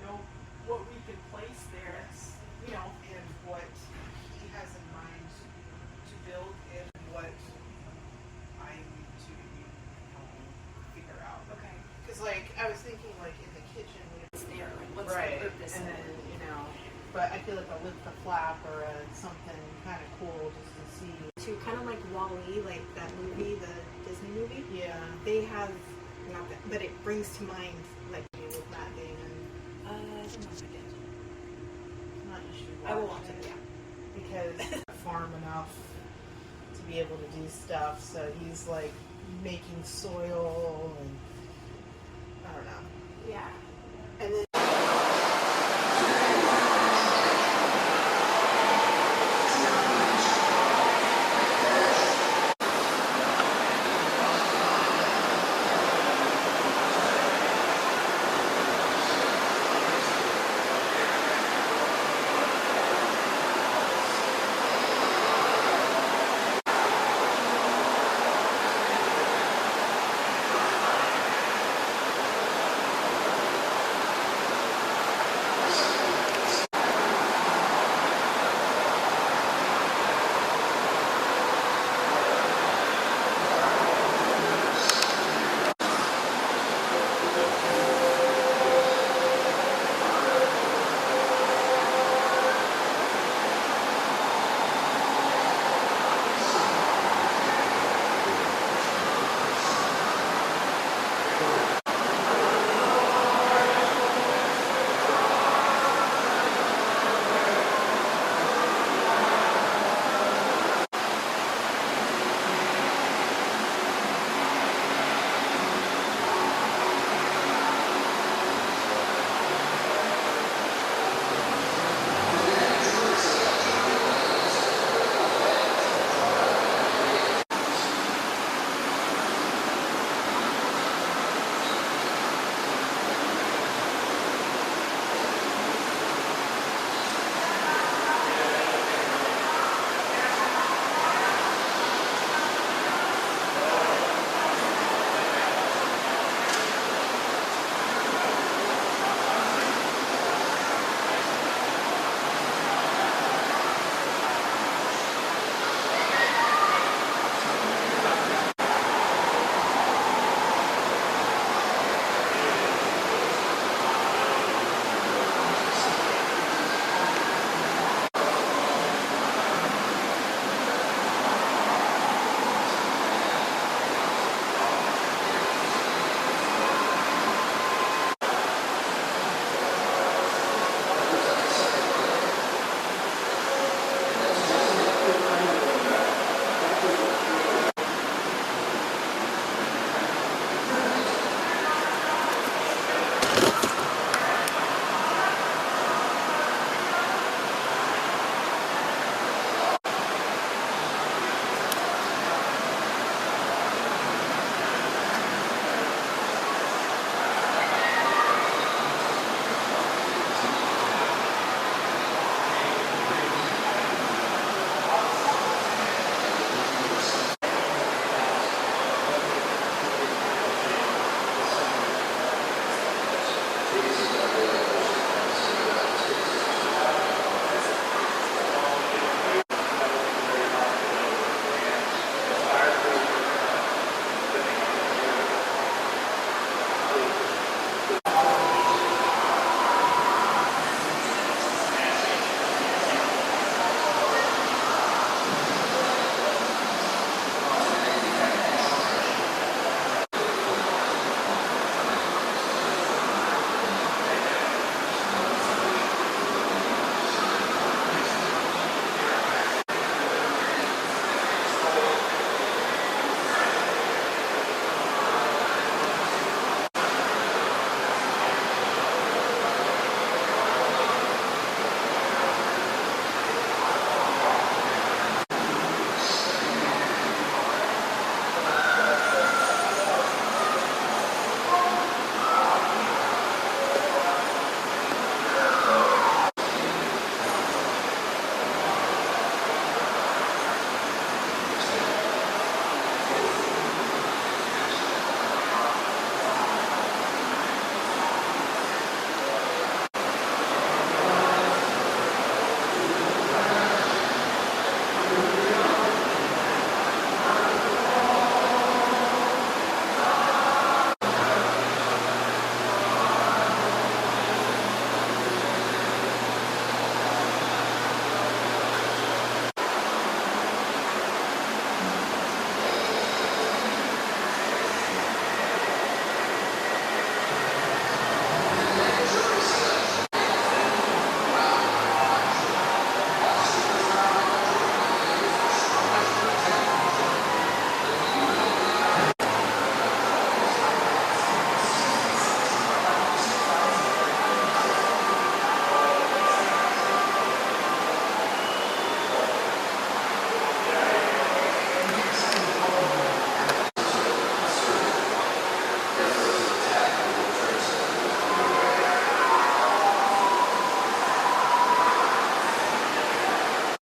know what we can place there, Yes. you know. And what he has in mind to build and what I need to help him figure out. Okay. Because, like, I was thinking, like, in the kitchen, It's there. Like, what's right, the purpose? and then, you know, but I feel like a lift the flap or something kind of cool just to see. To kind of like Wall-E, like that movie, the Disney movie. Yeah. They have not that, but it brings to mind like With Matt Damon. I don't know if I did. Not you should I will watch it. Yeah. Because farm enough to be able to do stuff, so he's like making soil and I don't know. Yeah. And then